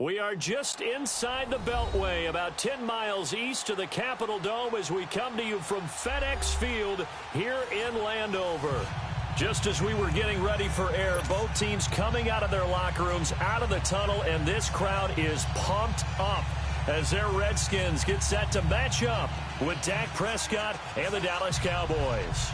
We are just inside the Beltway, about 10 miles east of the Capitol Dome as we come to you from FedEx Field here in Landover. Just as we were getting ready for air, both teams coming out of their locker rooms, out of the tunnel, and this crowd is pumped up as their Redskins get set to match up with Dak Prescott and the Dallas Cowboys.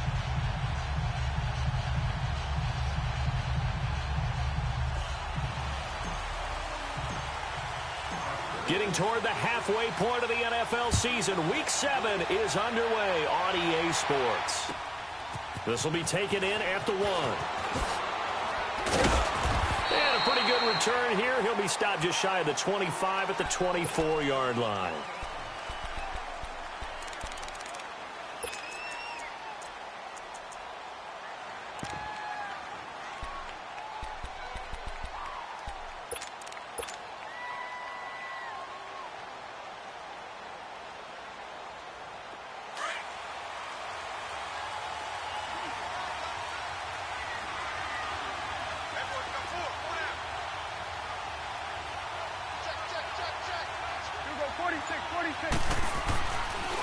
Getting toward the halfway point of the NFL season, Week 7 is underway on EA Sports. This will be taken in at the 1. And a pretty good return here. He'll be stopped just shy of the 25 at the 24-yard line.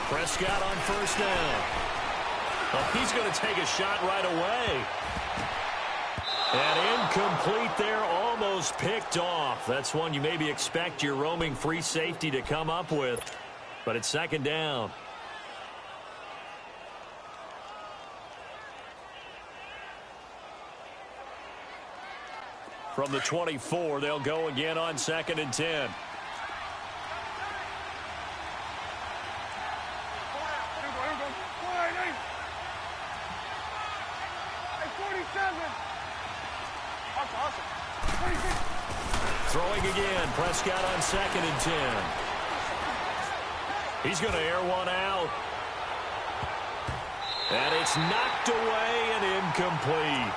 Prescott on first down. Well, he's going to take a shot right away. And incomplete there, almost picked off. That's one you maybe expect your roaming free safety to come up with. But it's second down. From the 24, they'll go again on 2nd and 10. Throwing again, Prescott on 2nd and 10. He's going to air one out. And it's knocked away and incomplete.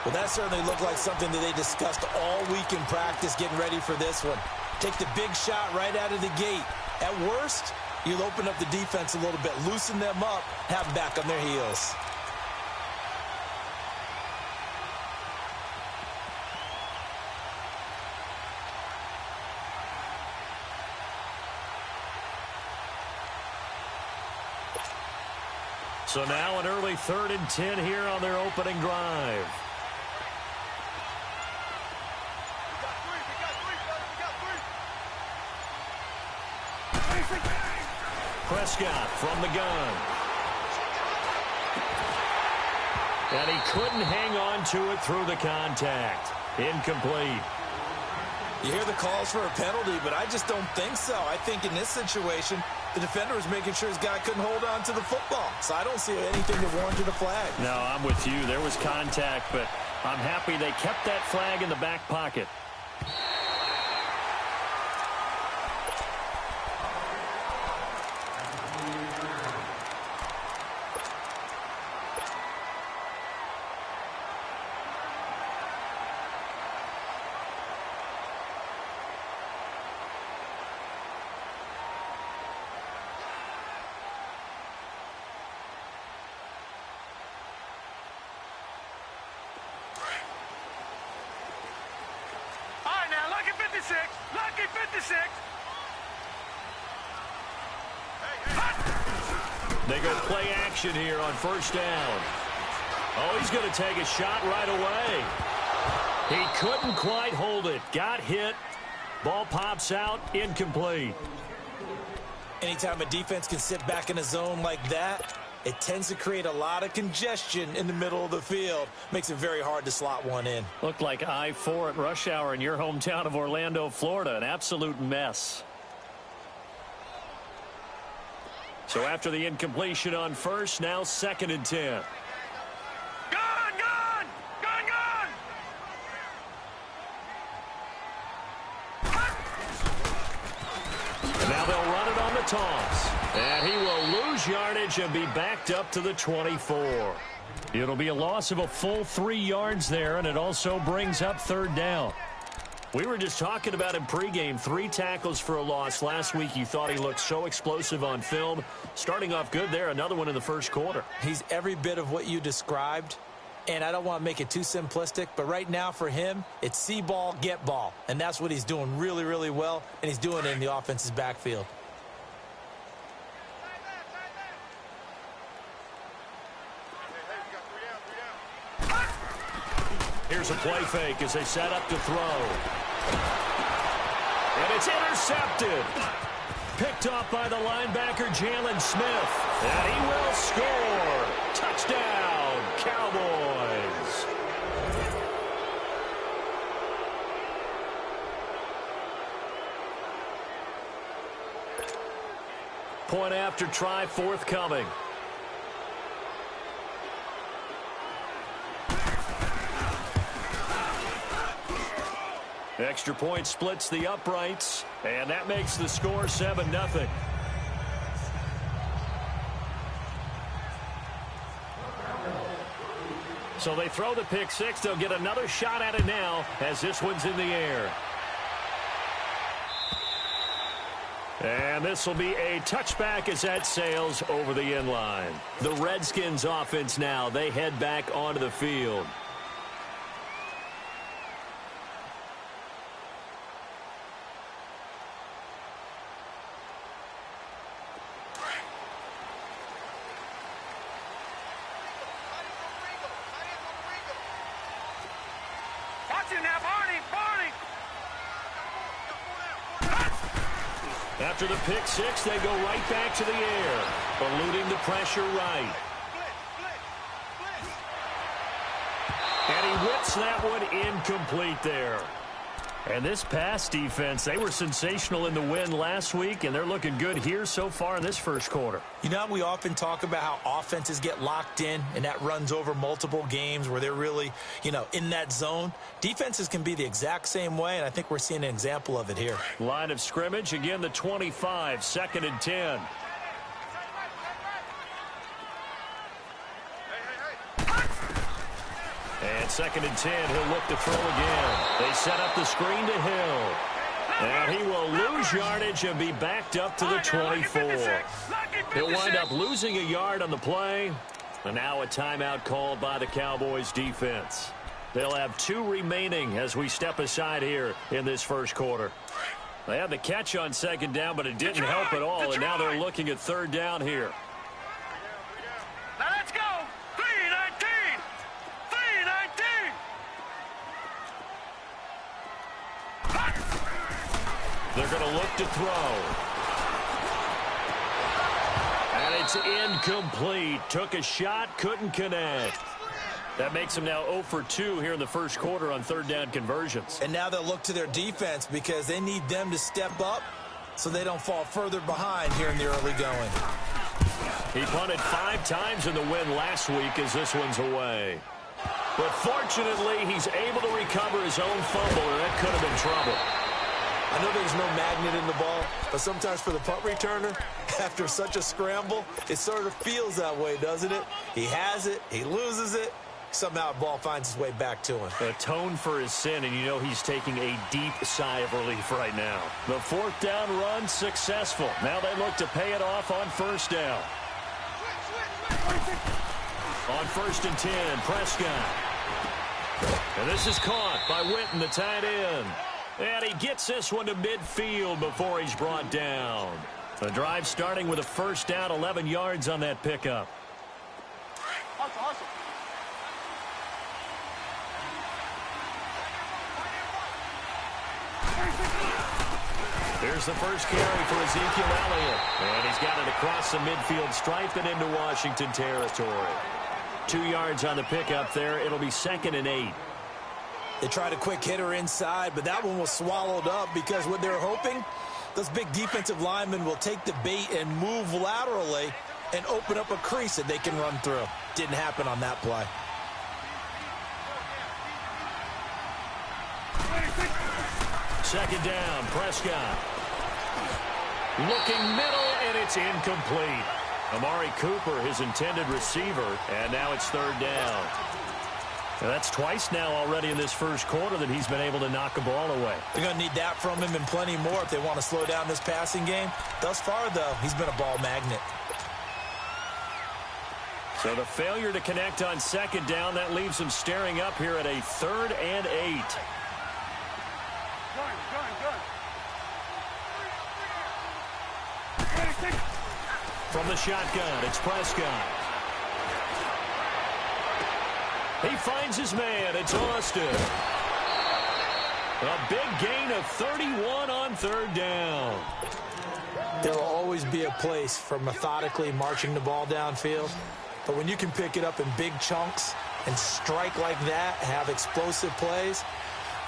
Well, that certainly looked like something that they discussed all week in practice getting ready for this one. Take the big shot right out of the gate. At worst, you'll open up the defense a little bit, loosen them up, have them back on their heels. So now an early 3rd and 10 here on their opening drive. Prescott from the gun. And he couldn't hang on to it through the contact. Incomplete. You hear the calls for a penalty, but I just don't think so. I think in this situation, the defender was making sure his guy couldn't hold on to the football. So I don't see anything that warranted a flag. No, I'm with you. There was contact, but I'm happy they kept that flag in the back pocket. Lucky 56. They go play action here on first down. Oh, he's going to take a shot right away. He couldn't quite hold it. Got hit. Ball pops out. Incomplete. Anytime a defense can sit back in a zone like that, it tends to create a lot of congestion in the middle of the field. Makes it very hard to slot one in. Looked like I-4 at rush hour in your hometown of Orlando, Florida. An absolute mess. So after the incompletion on first, now 2nd and 10. And now they'll run it on the toss. And he will lose yardage and be backed up to the 24. It'll be a loss of a full 3 yards there, and it also brings up 3rd down. We were just talking about him pregame. 3 tackles for a loss. Last week you thought he looked so explosive on film. Starting off good there, another one in the first quarter. He's every bit of what you described, And I don't want to make it too simplistic, but right now for him, it's see ball, get ball. And that's what he's doing really, really well, and he's doing it in the offense's backfield. Here's a play fake as they set up to throw. And it's intercepted. Picked off by the linebacker, Jalen Smith. And he will score. Touchdown, Cowboys. Point after try forthcoming. Extra point splits the uprights, and that makes the score 7-0. So they throw the pick six. They'll get another shot at it now as this one's in the air. And this will be a touchback as that sails over the end line. The Redskins offense now, they head back onto the field. After the pick six, they go right back to the air, eluding the pressure right. And he whips that one incomplete there. And this pass defense, they were sensational in the win last week, and they're looking good here so far in this first quarter. You know, we often talk about how offenses get locked in, and that runs over multiple games where they're really, in that zone. Defenses can be the exact same way, and I think we're seeing an example of it here. Line of scrimmage, again, the 25, 2nd and 10. And 2nd and 10, he'll look to throw again. They set up the screen to Hill. And he will lose yardage and be backed up to the 24. He'll wind up losing a yard on the play. And now a timeout called by the Cowboys defense. They'll have 2 remaining as we step aside here in this first quarter. They had the catch on 2nd down, but it didn't help at all. And now they're looking at 3rd down here. Now let's go. 3-19. 3-19. They're going to look to throw. And it's incomplete. Took a shot, couldn't connect. That makes them now 0 for 2 here in the first quarter on 3rd down conversions. And now they'll look to their defense because they need them to step up so they don't fall further behind here in the early going. He punted 5 times in the win last week as this one's away. But fortunately, he's able to recover his own fumble, and that could have been trouble. I know there's no magnet in the ball, but sometimes for the punt returner, after such a scramble, it sort of feels that way, doesn't it? He has it, he loses it, somehow the ball finds its way back to him. Atone for his sin, and you know he's taking a deep sigh of relief right now. The 4th down run successful. Now they look to pay it off on 1st down. On 1st and 10, Prescott. And this is caught by Witten, the tight end. And he gets this one to midfield before he's brought down. The drive starting with a 1st down, 11 yards on that pickup. Here's the first carry for Ezekiel Elliott. And he's got it across the midfield stripe and into Washington territory. 2 yards on the pickup there. It'll be 2nd and 8. They tried a quick hitter inside, but that one was swallowed up because what they're hoping, those big defensive linemen will take the bait and move laterally and open up a crease that they can run through. Didn't happen on that play. Second down, Prescott. Looking middle, and it's incomplete. Amari Cooper, his intended receiver, and now it's 3rd down. And that's twice now already in this first quarter that he's been able to knock a ball away. They're going to need that from him and plenty more if they want to slow down this passing game. Thus far, though, he's been a ball magnet. So the failure to connect on second down, that leaves them staring up here at a 3rd and 8. From the shotgun, it's Prescott. He finds his man. It's Austin. A big gain of 31 on 3rd down. There will always be a place for methodically marching the ball downfield. But when you can pick it up in big chunks and strike like that, have explosive plays,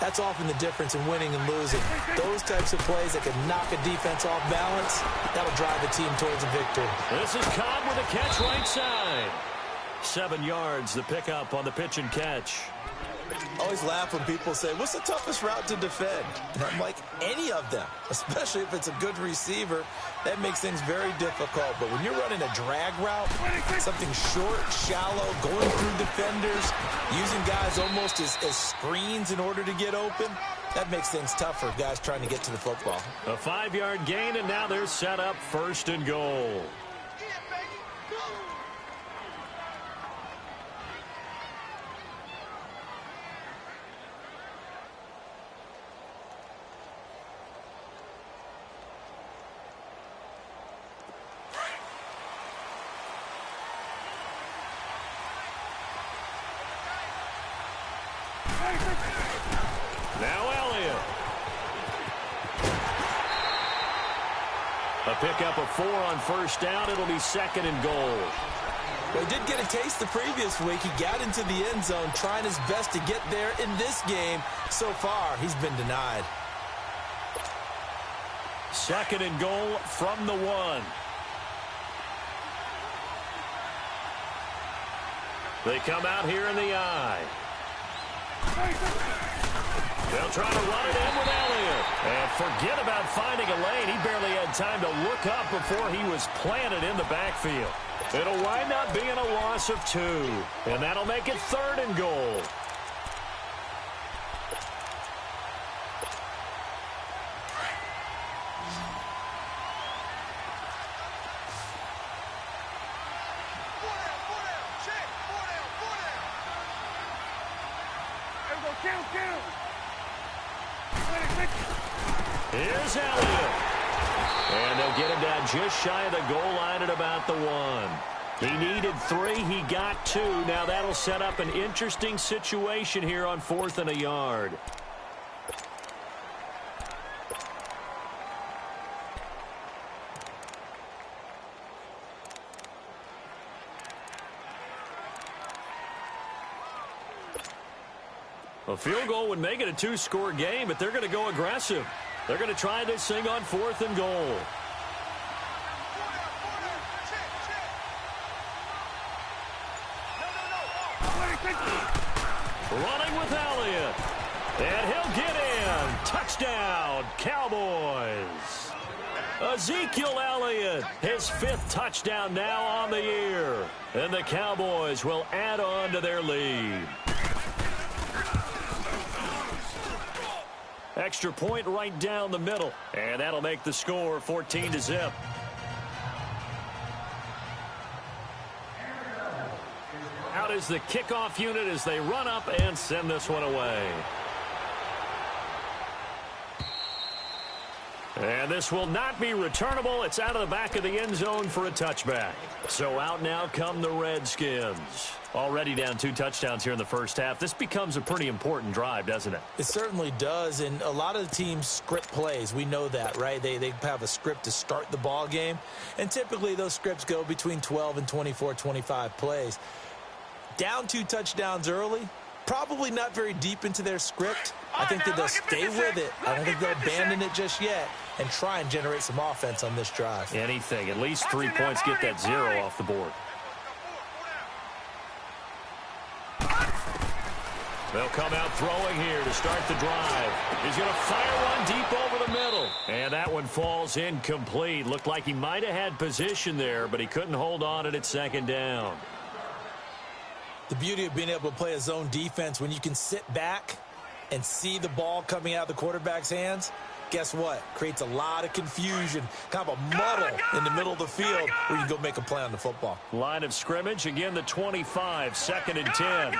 that's often the difference in winning and losing. Those types of plays that can knock a defense off balance, that'll drive the team towards a victory. This is Cobb with a catch right side. 7 yards, the pickup on the pitch and catch. I always laugh when people say, what's the toughest route to defend? And I'm like, any of them, especially if it's a good receiver. That makes things very difficult. But when you're running a drag route, something short, shallow, going through defenders, using guys almost as screens in order to get open, that makes things tougher, guys trying to get to the football. A 5-yard gain, and now they're set up 1st and goal. Now Elliott. A pickup of 4 on 1st down. It'll be 2nd and goal. Well, he did get a taste the previous week. He got into the end zone trying his best to get there in this game. So far, he's been denied. 2nd and goal from the 1. They come out here in the eye. They'll try to run it in with Elliott. And forget about finding a lane. He barely had time to look up before he was planted in the backfield. It'll wind up being a loss of 2. And that'll make it 3rd and goal. Here's Elliott. And they'll get him down just shy of the goal line at about the 1. He needed 3. He got 2. Now that'll set up an interesting situation here on 4th and a yard. A field goal would make it a 2-score game, but they're going to go aggressive. They're going to try this thing on 4th and goal. Running with Elliott. And he'll get in. Touchdown, Cowboys. Ezekiel Elliott, his 5th touchdown now on the year. And the Cowboys will add on to their lead. Extra point right down the middle. And that'll make the score 14-0. Out is the kickoff unit as they run up and send this one away. And this will not be returnable. It's out of the back of the end zone for a touchback. So out now come the Redskins. Already down 2 touchdowns here in the first half. This becomes a pretty important drive, doesn't it? It certainly does, and a lot of the teams script plays. We know that, right? They have a script to start the ball game, and typically those scripts go between 12 and 24, 25 plays. Down 2 touchdowns early, probably not very deep into their script. I think that they'll stay with it. I don't think they'll abandon it just yet and try and generate some offense on this drive. Anything. At least 3 points, get that 0 off the board. They'll come out throwing here to start the drive. He's going to fire one deep over the middle. And that one falls incomplete. Looked like he might have had position there, but he couldn't hold on it at 2nd down. The beauty of being able to play a zone defense when you can sit back and see the ball coming out of the quarterback's hands. guess what? Creates a lot of confusion, kind of a muddle in the middle of the field where you can go make a play on the football. Line of scrimmage, again the 25, 2nd and 10.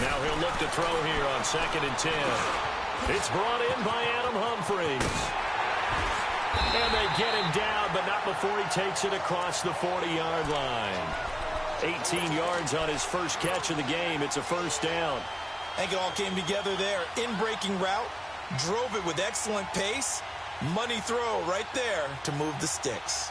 Now he'll look to throw here on 2nd and 10. It's brought in by Adam Humphries. And they get him down, but not before he takes it across the 40-yard line. 18 yards on his first catch of the game. It's a first down. I think it all came together there. In-breaking route, drove it with excellent pace. Money throw right there to move the sticks.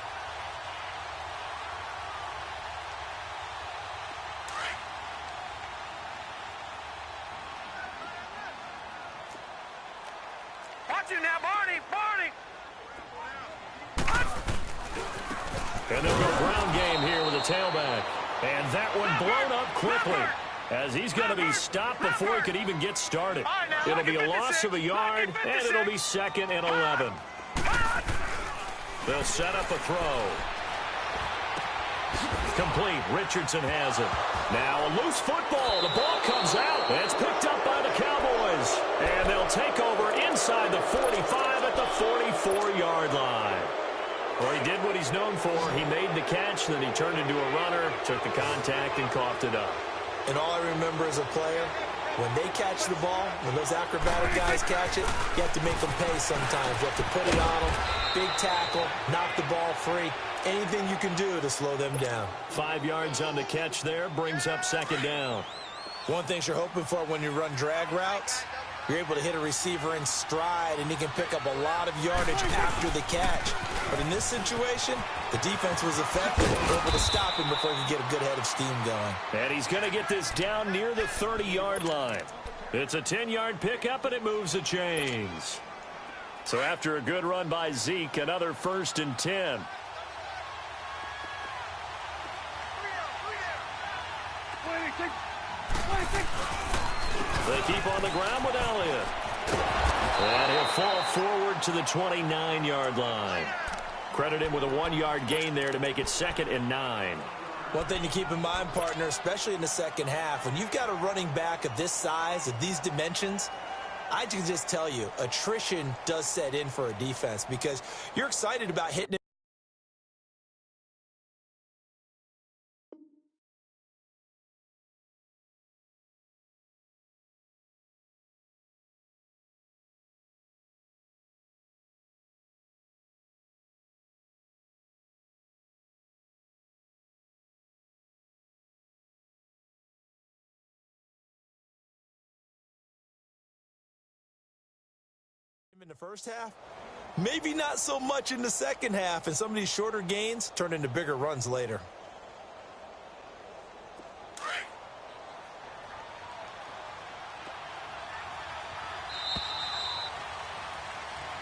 Watch you now, Barney! Barney! And they'll go ground game here with a tailback. And that one blown up quickly as he's going to be stopped before he could even get started. It'll be a loss of a yard, and it'll be 2nd and 11. They'll set up a throw. Complete. Richardson has it. Now a loose football. The ball comes out. It's picked up by the Cowboys. And they'll take over inside the 45 at the 44-yard line. Well, he did what he's known for. He made the catch, then he turned into a runner, took the contact, and coughed it up. And all I remember as a player, when they catch the ball, when those acrobatic guys catch it, you have to make them pay sometimes. You have to put it on them, big tackle, knock the ball free. Anything you can do to slow them down. 5 yards on the catch there, brings up 2nd down. One thing you're hoping for when you run drag routes, you're able to hit a receiver in stride, and he can pick up a lot of yardage after the catch. But in this situation, the defense was effective, able to stop him before he could get a good head of steam going. And he's going to get this down near the 30-yard line. It's a 10-yard pickup, and it moves the chains. So after a good run by Zeke, another 1st and 10. They keep on the ground with Elliott. And he'll fall forward to the 29-yard line. Credit him with a 1-yard gain there to make it 2nd and 9. One thing to keep in mind, partner, especially in the second half, when you've got a running back of this size, of these dimensions, I can just tell you, attrition does set in for a defense because you're excited about hitting it. In the first half, maybe not so much in the second half, and some of these shorter gains turn into bigger runs later.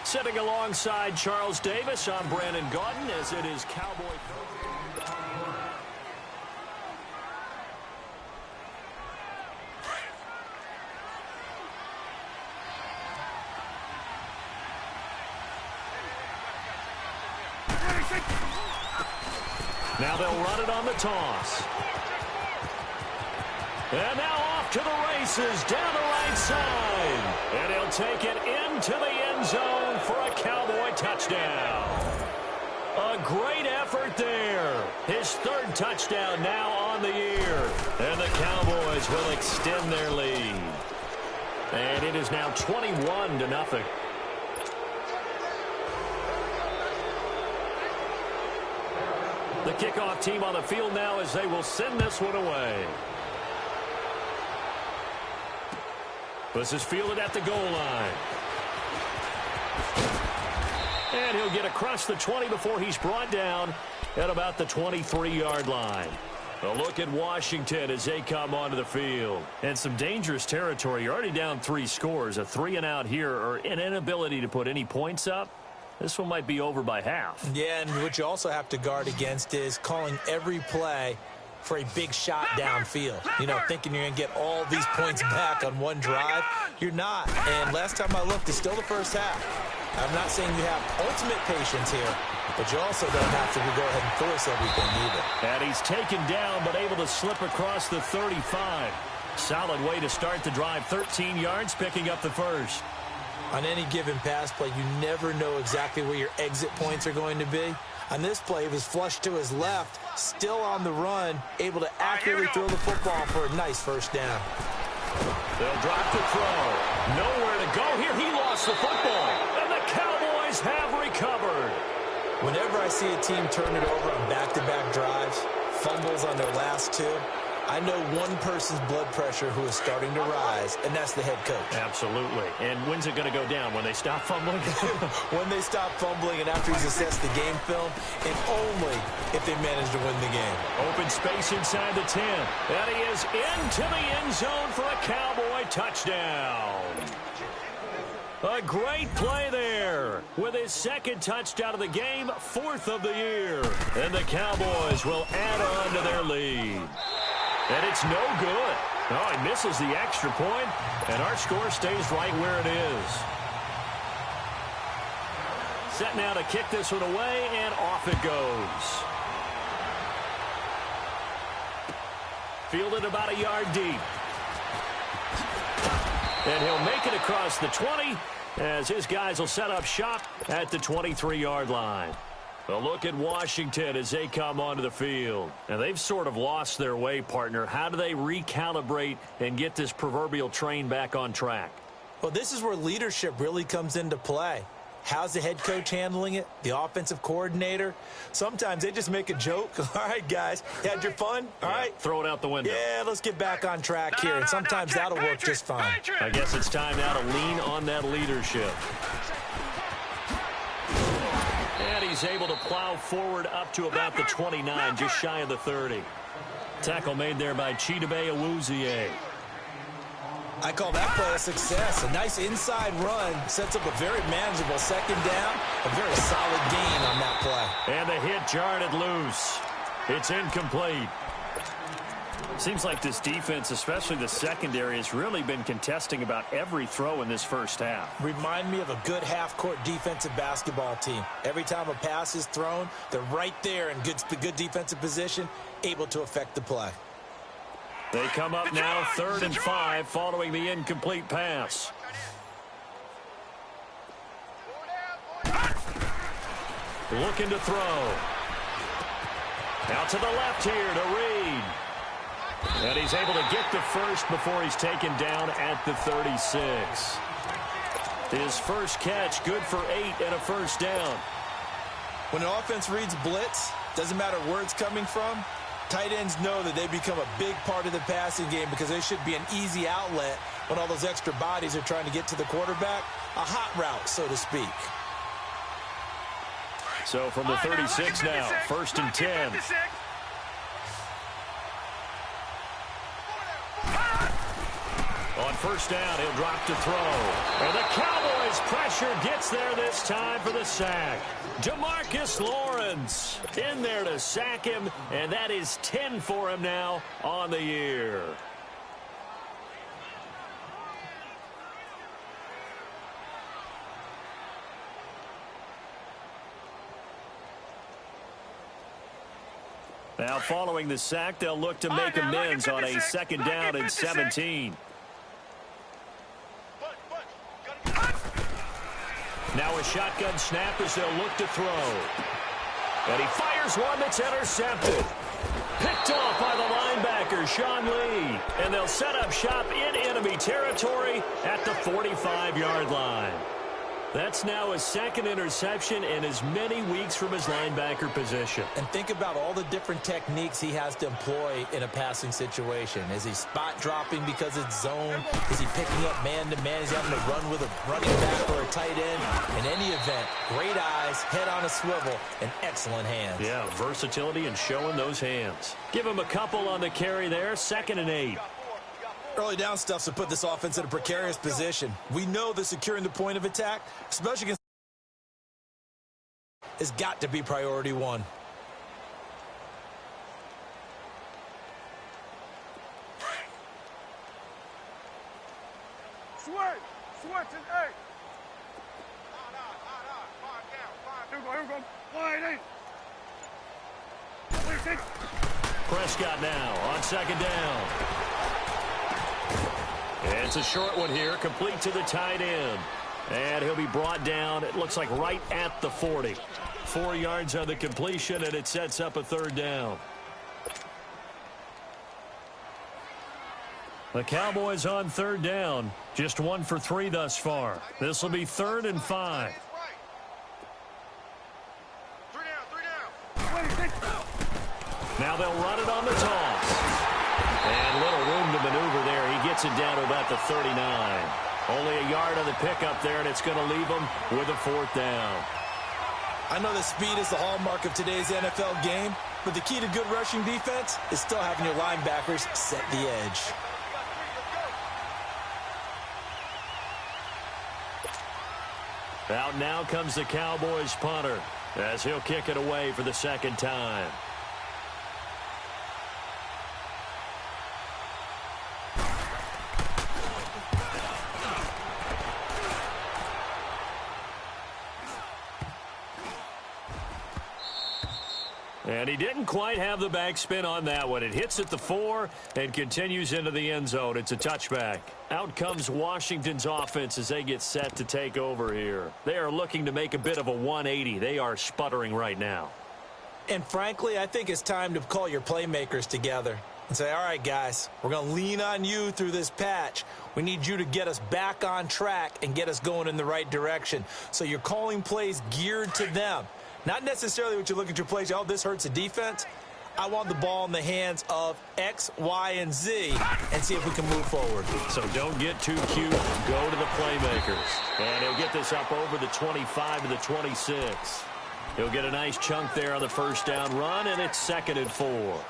Sitting alongside Charles Davis, I'm Brandon Gaudin as it is Cowboy. Now they'll run it on the toss. And now off to the races down the right side. And he'll take it into the end zone for a Cowboy touchdown. A great effort there. His 3rd touchdown now on the year. And the Cowboys will extend their lead. And it is now 21-0. The kickoff team on the field now as they will send this one away. This is fielded at the goal line. And he'll get across the 20 before he's brought down at about the 23-yard line. A look at Washington as they come onto the field. And some dangerous territory. You're already down 3 scores. A 3-and-out here or an inability to put any points up. This one might be over by half. Yeah, and what you also have to guard against is calling every play for a big shot downfield. You know, thinking you're going to get all these points back on one drive. You're not. And last time I looked, it's still the first half. I'm not saying you have ultimate patience here, but you also don't have to go ahead and force everything either. And he's taken down but able to slip across the 35. Solid way to start the drive. 13 yards, picking up the first. On any given pass play, you never know exactly where your exit points are going to be. On this play, he was flushed to his left, still on the run, able to accurately throw the football for a nice first down. They'll drop the throw. Nowhere to go here. He lost the football, and the Cowboys have recovered. Whenever I see a team turn it over on back-to-back drives, fumbles on their last two, I know one person's blood pressure who is starting to rise, and that's the head coach. Absolutely. And when's it going to go down? When they stop fumbling? When they stop fumbling and after he's assessed the game film, and only if they manage to win the game. Open space inside the 10. And he is into the end zone for a Cowboy touchdown. A great play there. With his second touchdown of the game, 4th of the year. And the Cowboys will add on to their lead. And it's no good. Oh, he misses the extra point, and our score stays right where it is. Set now to kick this one away, and off it goes. Fielded about a yard deep. And he'll make it across the 20 as his guys will set up shop at the 23-yard line. A look at Washington as they come onto the field. And they've sort of lost their way, partner. How do they recalibrate and get this proverbial train back on track? Well, this is where leadership really comes into play. How's the head coach handling it? The offensive coordinator? Sometimes they just make a joke. All right, guys, you had your fun? All right. Throw it out the window. Yeah, let's get back on track here. And sometimes that'll work just fine. I guess it's time now to lean on that leadership. And he's able to plow forward up to about the 29, just shy of the 30. Tackle made there by Chidobe Awuzie. I call that play a success. A nice inside run sets up a very manageable second down. A very solid gain on that play. And the hit jarred it loose. It's incomplete. Seems like this defense, especially the secondary, has really been contesting about every throw in this first half. Remind me of a good half-court defensive basketball team. Every time a pass is thrown, they're right there in good defensive position, able to affect the play. They come up now 3rd and 5 following the incomplete pass. Looking to throw. Out to the left here to Reed. And he's able to get the first before he's taken down at the 36. His first catch, good for 8 and a first down. When an offense reads blitz, doesn't matter where it's coming from, tight ends know that they become a big part of the passing game because they should be an easy outlet when all those extra bodies are trying to get to the quarterback. A hot route, so to speak. So from the 36 now, 1st and 10. On first down, he'll drop to throw. And the Cowboys' pressure gets there this time for the sack. Demarcus Lawrence in there to sack him, and that is 10 for him now on the year. Now following the sack, they'll look to make amends on a second down and 17. Now a shotgun snap as they'll look to throw. And he fires one that's intercepted. Picked off by the linebacker, Sean Lee. And they'll set up shop in enemy territory at the 45-yard line. That's now his second interception in as many weeks from his linebacker position. And think about all the different techniques he has to employ in a passing situation. Is he spot dropping because it's zone? Is he picking up man-to-man? Is he having to run with a running back or a tight end? In any event, great eyes, head on a swivel, and excellent hands. Yeah, versatility and showing those hands. Give him a couple on the carry there, 2nd and 8. Early down stuff to put this offense in a precarious position. We know that securing the point of attack, especially against, has got to be priority one. Switch and 8. Here we go. Prescott now on 2nd down. It's a short one here, complete to the tight end. And he'll be brought down, it looks like right at the 40. 4 yards on the completion, and it sets up a 3rd down. The Cowboys on 3rd down. Just 1 for 3 thus far. This will be 3rd and 5. Now they'll run it on the toss. And little room to maneuver there. He gets it down to about the 39. Only a yard on the pickup there, and it's going to leave him with a 4th down. I know that speed is the hallmark of today's NFL game, but the key to good rushing defense is still having your linebackers set the edge. Out now comes the Cowboys punter as he'll kick it away for the 2nd time. And he didn't quite have the backspin on that one. It hits at the 4 and continues into the end zone. It's a touchback. Out comes Washington's offense as they get set to take over here. They are looking to make a bit of a 180. They are sputtering right now. And frankly, I think it's time to call your playmakers together and say, all right, guys, we're going to lean on you through this patch. We need you to get us back on track and get us going in the right direction. So you're calling plays geared to them. Not necessarily what you look at your plays, oh, this hurts the defense. I want the ball in the hands of X, Y, and Z and see if we can move forward. So don't get too cute. Go to the playmakers. And he'll get this up over the 25 to the 26. He'll get a nice chunk there on the 1st down run, and it's 2nd and 4.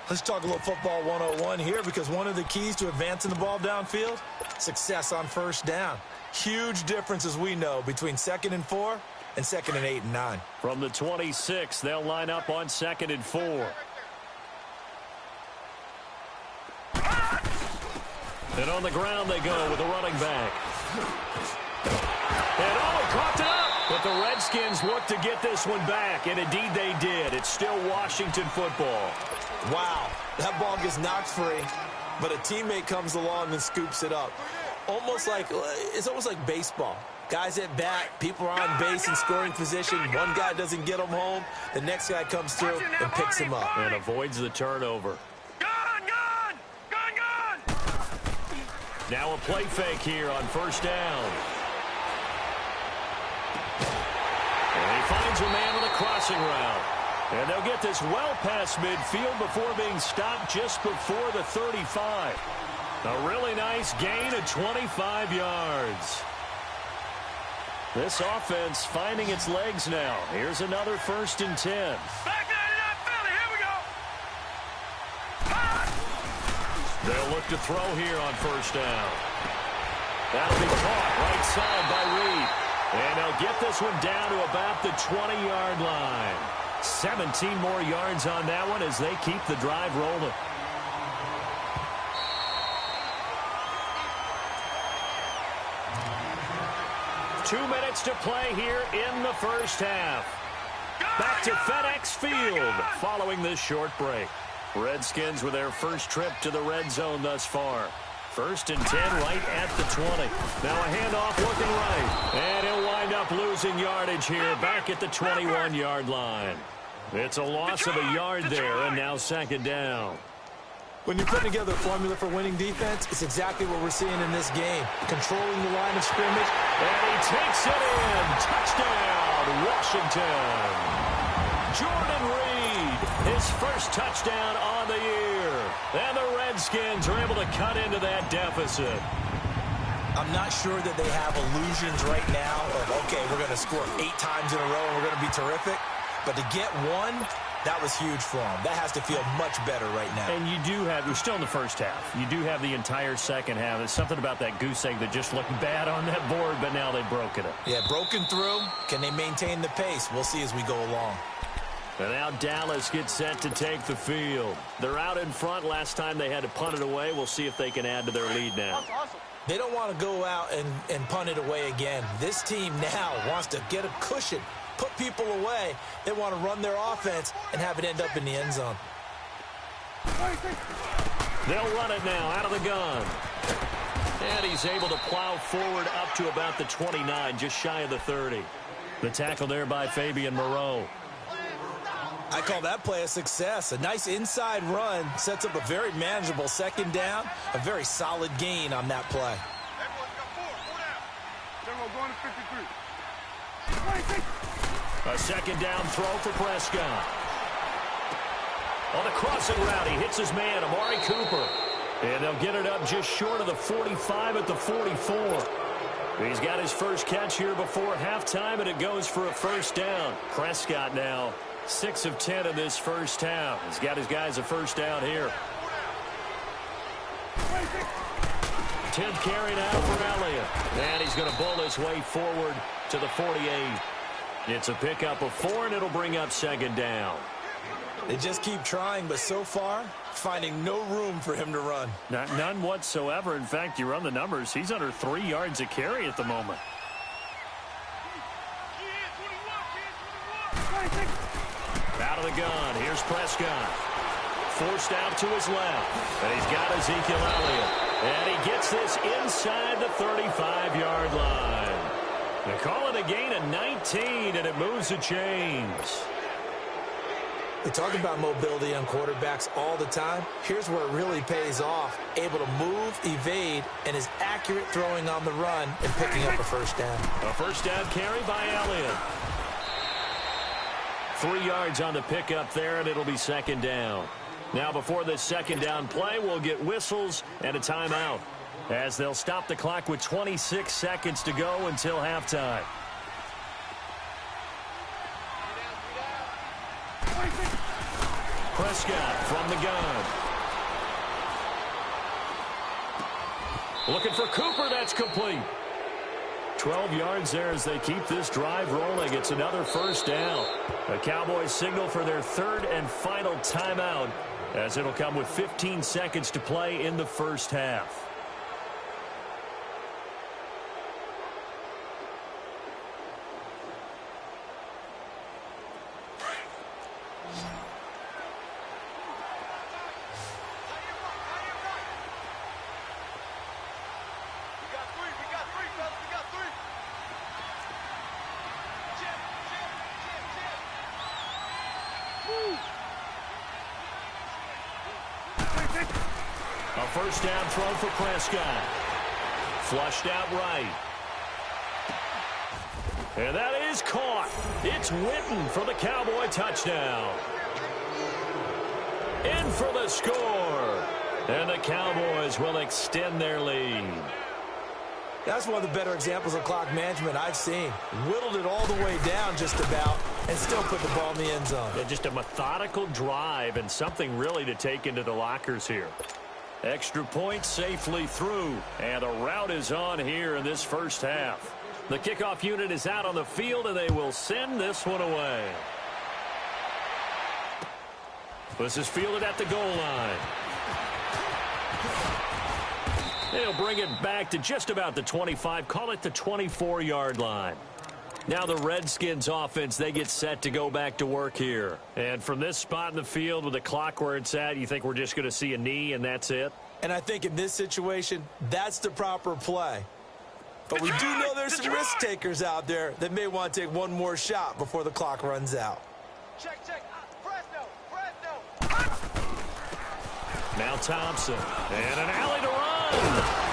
Let's talk a little football 101 here, because one of the keys to advancing the ball downfield, success on 1st down. Huge difference, as we know, between 2nd and 4 and 2nd and 8 and 9. From the 26, they'll line up on 2nd and 4. And on the ground they go with the running back. And coughed it up. But the Redskins look to get this one back, and indeed they did. It's still Washington football. Wow, that ball gets knocked free, but a teammate comes along and scoops it up. It's almost like baseball. Guys at bat, people are on base in scoring position. One guy doesn't get them home. The next guy comes through and picks him up. And avoids the turnover. Gun! Now a play fake here on 1st down. And he finds a man with a crossing route. And they'll get this well past midfield before being stopped just before the 35. A really nice gain of 25 yards. This offense finding its legs now. Here's another 1st and 10. Back that up, Philly. Here we go. They'll look to throw here on 1st down. That'll be caught right side by Reed. And they'll get this one down to about the 20-yard line. 17 more yards on that one as they keep the drive rolling. Two minutes to play here in the 1st half. Back to FedEx Field following this short break. Redskins with their first trip to the red zone thus far. 1st and 10 right at the 20. Now a handoff looking right. And he'll wind up losing yardage here back at the 21-yard line. It's a loss of a yard there, and now 2nd down. When you put together a formula for winning defense, it's exactly what we're seeing in this game. Controlling the line of scrimmage. And he takes it in. Touchdown, Washington. Jordan Reed, his first touchdown on the year. And the Redskins are able to cut into that deficit. I'm not sure that they have illusions right now of, okay, we're going to score 8 times in a row and we're going to be terrific. But to get one, that was huge for them. That has to feel much better right now. And you're still in the 1st half. You do have the entire 2nd half. There's something about that goose egg that just looked bad on that board, but now they've broken it. Yeah, broken through. Can they maintain the pace? We'll see as we go along. And now Dallas gets set to take the field. They're out in front. Last time they had to punt it away. We'll see if they can add to their lead now. They don't want to go out and punt it away again. This team now wants to get a cushion, put people away. They want to run their offense and have it end up in the end zone. They'll run it now out of the gun. And he's able to plow forward up to about the 29, just shy of the 30. The tackle there by Fabian Moreau. I call that play a success. A nice inside run sets up a very manageable second down. A very solid gain on that play. A second down throw for Prescott. On the crossing route, he hits his man, Amari Cooper. And they'll get it up just short of the 45 at the 44. He's got his first catch here before halftime, and it goes for a first down. Prescott now 6 of 10 in this first half. He's got his guys a first down here. 10th carry now for Elliott. And he's going to bull his way forward to the 48. It's a pickup of 4, and it'll bring up second down. They just keep trying, but so far, finding no room for him to run. None whatsoever. In fact, you run the numbers. He's under 3 yards a carry at the moment. Out of the gun. Here's Prescott. Forced out to his left. And he's got Ezekiel Elliott. And he gets this inside the 35-yard line. They call it a gain of 19, and it moves the chains. They talk about mobility on quarterbacks all the time. Here's where it really pays off. Able to move, evade, and is accurate throwing on the run and picking up a first down. A first down carry by Elliott. 3 yards on the pickup there, and it'll be second down. Now, before this second down play, we'll get whistles and a timeout, as they'll stop the clock with 26 seconds to go until halftime. Prescott from the gun. Looking for Cooper. That's complete. 12 yards there as they keep this drive rolling. It's another first down. The Cowboys signal for their third and final timeout, as it'll come with 15 seconds to play in the first half. A first down throw for Prescott. Flushed out right. And that is caught. It's Witten for the Cowboy touchdown. In for the score. And the Cowboys will extend their lead. That's one of the better examples of clock management I've seen. Whittled it all the way down just about and still put the ball in the end zone. Yeah, just a methodical drive and something really to take into the lockers here. Extra point safely through, and the route is on here in this first half. The kickoff unit is out on the field, and they will send this one away. This is fielded at the goal line. They'll bring it back to just about the 25, call it the 24-yard line. Now the Redskins offense, they get set to go back to work here. And from this spot in the field with the clock where it's at, you think we're just going to see a knee and that's it? And I think in this situation, that's the proper play. But we do know there's some risk takers out there that may want to take one more shot before the clock runs out. Check. Fresno. Now Thompson. And an alley to run.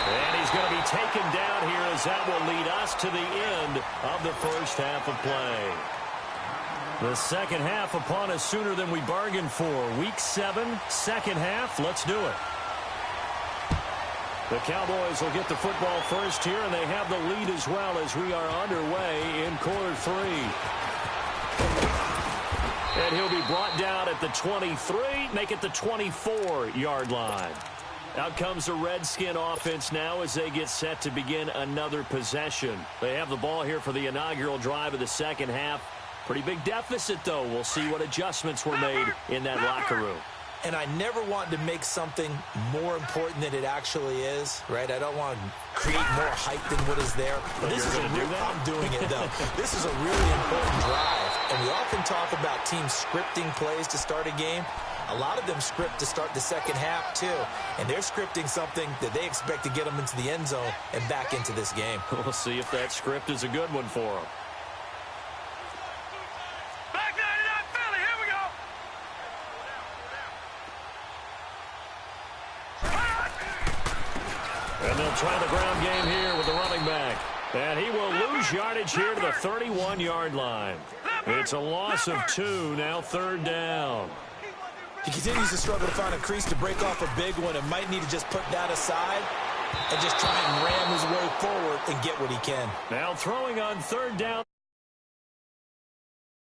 And he's going to be taken down here as that will lead us to the end of the first half of play. The second half upon us sooner than we bargained for. Week 7, second half. Let's do it. The Cowboys will get the football first here, and they have the lead as well as we are underway in quarter 3. And he'll be brought down at the 23, make it the 24-yard line. Out comes the Redskin offense now as they get set to begin another possession. They have the ball here for the inaugural drive of the second half. Pretty big deficit, though. We'll see what adjustments were made in that locker room. And I never want to make something more important than it actually is, right? I don't want to create more hype than what is there. But this is I'm doing it, though. This is a really important drive. And we often talk about teams scripting plays to start a game. A lot of them script to start the second half, too. And they're scripting something that they expect to get them into the end zone and back into this game. We'll see if that script is a good one for them. Back 99 Philly, here we go. And they'll try the ground game here with the running back. And he will lose yardage here to the 31-yard line. It's a loss of 2, now third down. He continues to struggle to find a crease to break off a big one and might need to just put that aside and just try and ram his way forward and get what he can. Now throwing on third down.